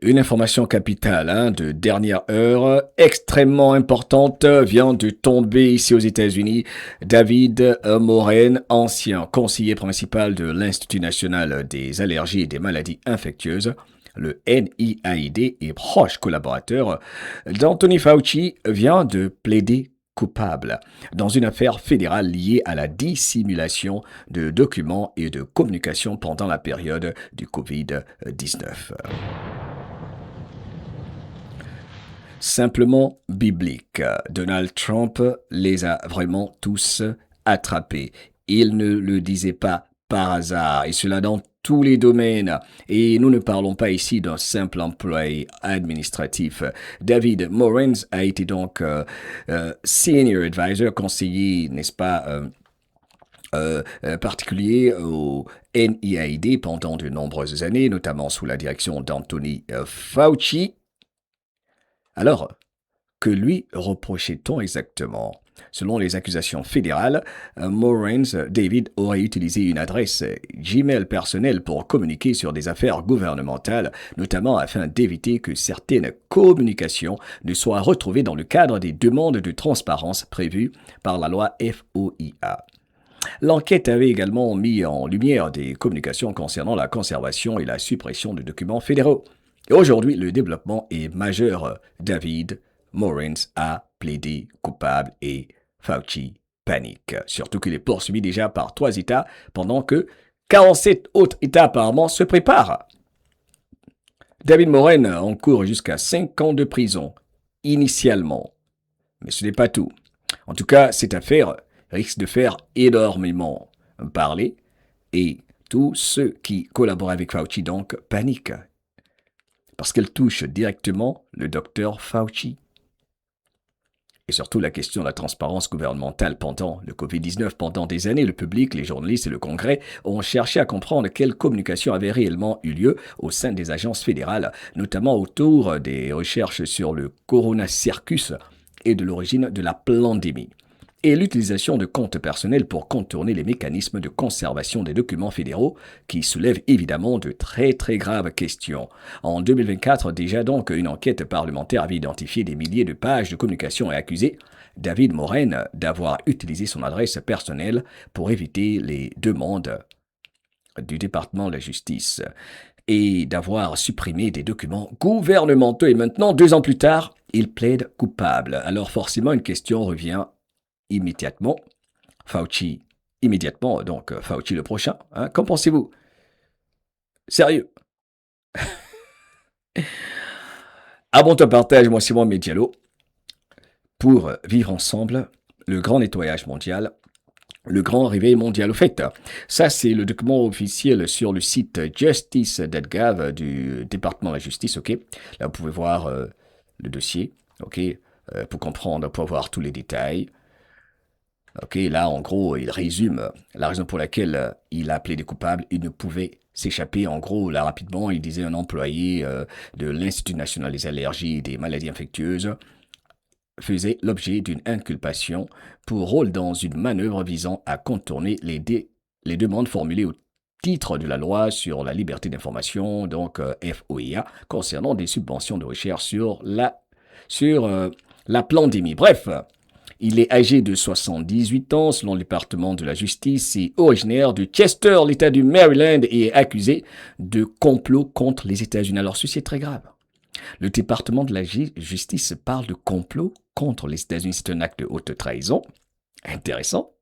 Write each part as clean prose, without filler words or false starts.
Une information capitale de dernière heure, extrêmement importante, vient de tomber ici aux États-Unis. David Moren, ancien conseiller principal de l'Institut national des allergies et des maladies infectieuses, le NIAID, et proche collaborateur d'Anthony Fauci, vient de plaider coupable dans une affaire fédérale liée à la dissimulation de documents et de communications pendant la période du COVID-19. Simplement biblique. Donald Trump les a vraiment tous attrapés. Il ne le disait pas par hasard, et cela dans tous les domaines. Et nous ne parlons pas ici d'un simple employé administratif. David Morens a été donc senior advisor, conseiller, n'est-ce pas, particulier au NIAID pendant de nombreuses années, notamment sous la direction d'Anthony Fauci. Alors, que lui reprochait-on exactement? Selon les accusations fédérales, Morens David aurait utilisé une adresse Gmail personnelle pour communiquer sur des affaires gouvernementales, notamment afin d'éviter que certaines communications ne soient retrouvées dans le cadre des demandes de transparence prévues par la loi FOIA. L'enquête avait également mis en lumière des communications concernant la conservation et la suppression de documents fédéraux. Et aujourd'hui, le développement est majeur. David Morens a plaidé coupable et Fauci panique. Surtout qu'il est poursuivi déjà par 3 États pendant que 47 autres États apparemment se préparent. David Morens encourt jusqu'à 5 ans de prison, initialement. Mais ce n'est pas tout. En tout cas, cette affaire risque de faire énormément parler et tous ceux qui collaborent avec Fauci donc paniquent parce qu'elle touche directement le docteur Fauci. Et surtout la question de la transparence gouvernementale pendant le Covid-19. Pendant des années, le public, les journalistes et le Congrès ont cherché à comprendre quelle communication avait réellement eu lieu au sein des agences fédérales, notamment autour des recherches sur le Corona Circus et de l'origine de la pandémie, et l'utilisation de comptes personnels pour contourner les mécanismes de conservation des documents fédéraux qui soulèvent évidemment de très très graves questions. En 2024, déjà donc, une enquête parlementaire avait identifié des milliers de pages de communication et accusé David Morens d'avoir utilisé son adresse personnelle pour éviter les demandes du département de la justice et d'avoir supprimé des documents gouvernementaux. Et maintenant, 2 ans plus tard, il plaide coupable. Alors forcément, une question revient immédiatement. Fauci, immédiatement, donc Fauci le prochain. Qu'en pensez-vous? Sérieux? Abonne-toi, partage, moi c'est moi Medialo, pour vivre ensemble le grand nettoyage mondial, le grand réveil mondial. Au fait, ça c'est le document officiel sur le site justice.gov du département de la justice, ok? Là vous pouvez voir le dossier, ok? Pour comprendre, pour voir tous les détails. Ok, là, en gros, il résume la raison pour laquelle il a plaidé coupable. Il ne pouvait s'échapper. En gros, là, rapidement, il disait un employé de l'Institut national des allergies et des maladies infectieuses faisait l'objet d'une inculpation pour rôle dans une manœuvre visant à contourner les demandes formulées au titre de la loi sur la liberté d'information, donc FOIA, concernant des subventions de recherche sur la pandémie. Bref, il est âgé de 78 ans selon le département de la justice et originaire de Chester, l'État du Maryland, et est accusé de complot contre les États-Unis. Alors ceci est très grave. Le département de la justice parle de complot contre les États-Unis. C'est un acte de haute trahison. Intéressant.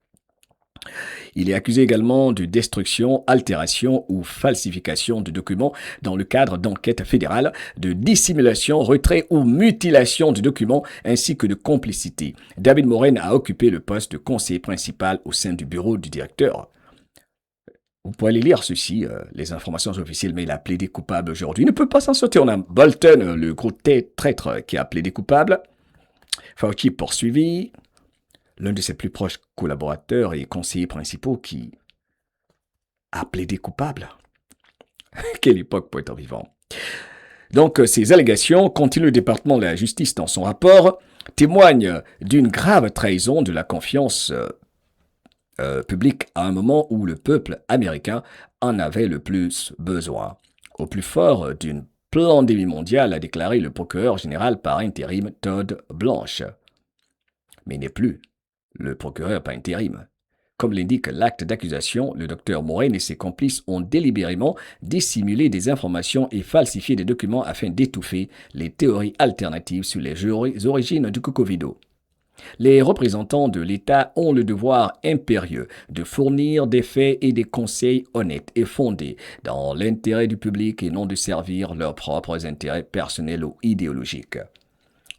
Il est accusé également de destruction, altération ou falsification de documents dans le cadre d'enquêtes fédérales, de dissimulation, retrait ou mutilation de documents, ainsi que de complicité. David Morens a occupé le poste de conseiller principal au sein du bureau du directeur. Vous pouvez aller lire ceci, les informations officielles, mais il a plaidé coupable aujourd'hui. Il ne peut pas s'en sortir. On a Bolton, le gros traître, qui a plaidé coupable. Fauci poursuivi. L'un de ses plus proches collaborateurs et conseillers principaux qui a plaidé coupable. Quelle époque pour être vivant. Donc, ces allégations, continue le département de la justice dans son rapport, témoignent d'une grave trahison de la confiance publique à un moment où le peuple américain en avait le plus besoin, au plus fort d'une pandémie mondiale, a déclaré le procureur général par intérim Todd Blanche. Mais il n'est plus le procureur par intérim. Comme l'indique l'acte d'accusation, le docteur Morin et ses complices ont délibérément dissimulé des informations et falsifié des documents afin d'étouffer les théories alternatives sur les origines du Cocovido. Les représentants de l'État ont le devoir impérieux de fournir des faits et des conseils honnêtes et fondés dans l'intérêt du public et non de servir leurs propres intérêts personnels ou idéologiques.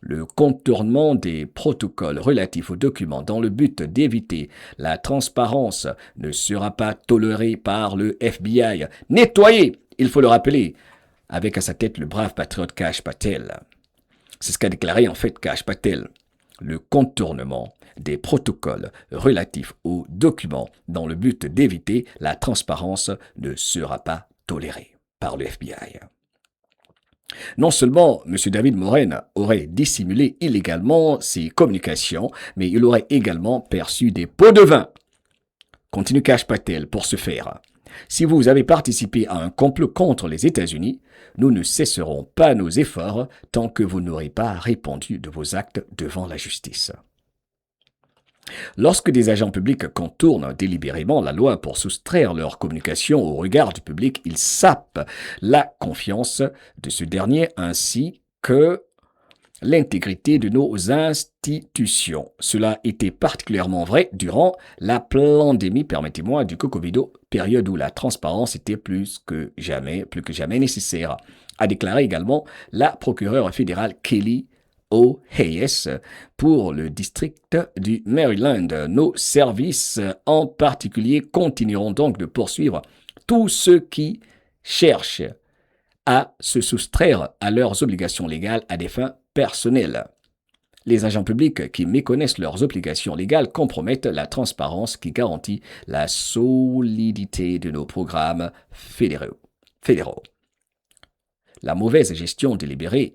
Le contournement des protocoles relatifs aux documents dans le but d'éviter la transparence ne sera pas toléré par le FBI. Nettoyé, il faut le rappeler, avec à sa tête le brave patriote Kash Patel. C'est ce qu'a déclaré en fait Kash Patel. Le contournement des protocoles relatifs aux documents dans le but d'éviter la transparence ne sera pas toléré par le FBI. Non seulement M. David Morin aurait dissimulé illégalement ses communications, mais il aurait également perçu des pots de vin. Continue Kash Patel pour ce faire. Si vous avez participé à un complot contre les États-Unis, nous ne cesserons pas nos efforts tant que vous n'aurez pas répondu de vos actes devant la justice. Lorsque des agents publics contournent délibérément la loi pour soustraire leur communication au regard du public, ils sapent la confiance de ce dernier ainsi que l'intégrité de nos institutions. Cela était particulièrement vrai durant la pandémie, permettez-moi, du Cocovido, période où la transparence était plus que jamais nécessaire, a déclaré également la procureure fédérale Kelly O'Hayes pour le district du Maryland. Nos services en particulier continueront donc de poursuivre tous ceux qui cherchent à se soustraire à leurs obligations légales à des fins personnelles. Les agents publics qui méconnaissent leurs obligations légales compromettent la transparence qui garantit la solidité de nos programmes fédéraux. La mauvaise gestion délibérée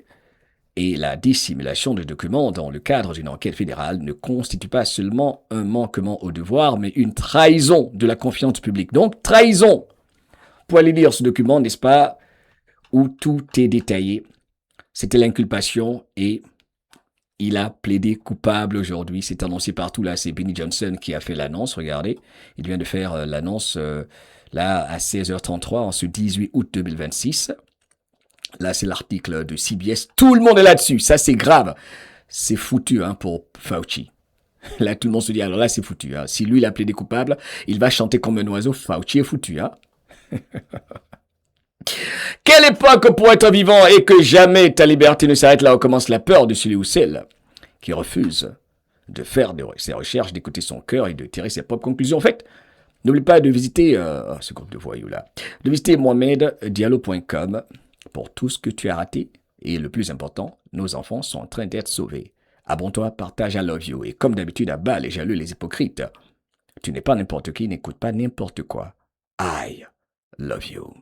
et la dissimulation de documents dans le cadre d'une enquête fédérale ne constituent pas seulement un manquement au devoir, mais une trahison de la confiance publique. Donc, trahison! Vous pouvez aller lire ce document, n'est-ce pas, où tout est détaillé. C'était l'inculpation et il a plaidé coupable aujourd'hui. C'est annoncé partout. Là, c'est Benny Johnson qui a fait l'annonce. Regardez, il vient de faire l'annonce là à 16h33 en ce 18 août 2026. Là, c'est l'article de CBS. Tout le monde est là-dessus. Ça, c'est grave. C'est foutu pour Fauci. Là, tout le monde se dit, alors là, c'est foutu. Si lui, il a plaidé coupable, il va chanter comme un oiseau. Fauci est foutu. Quelle époque pour être vivant et que jamais ta liberté ne s'arrête là où commence la peur de celui ou celle qui refuse de faire ses recherches, d'écouter son cœur et de tirer ses propres conclusions. En fait, n'oublie pas de visiter ce groupe de voyous là, de visiter mohameddiallo.com pour tout ce que tu as raté. Et le plus important, nos enfants sont en train d'être sauvés. Abonne-toi, partage, I love you. Et comme d'habitude, abat les jaloux, les hypocrites. Tu n'es pas n'importe qui, n'écoute pas n'importe quoi. I love you.